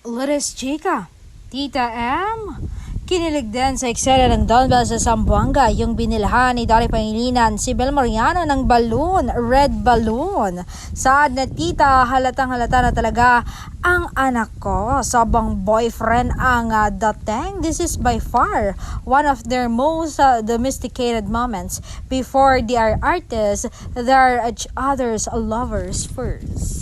Lourdes Chica, Tita M. Kinilig din sa eksena ng Don Bell sa Zamboanga yung binilhan ni Dolly Pangilinan si Bel Mariano ng balloon, red balloon. Saad na tita, halatang halata na talaga ang anak ko. Sabang boyfriend ang dating. This is by far one of their most domesticated moments. Before they are artists, they are each other's lovers first.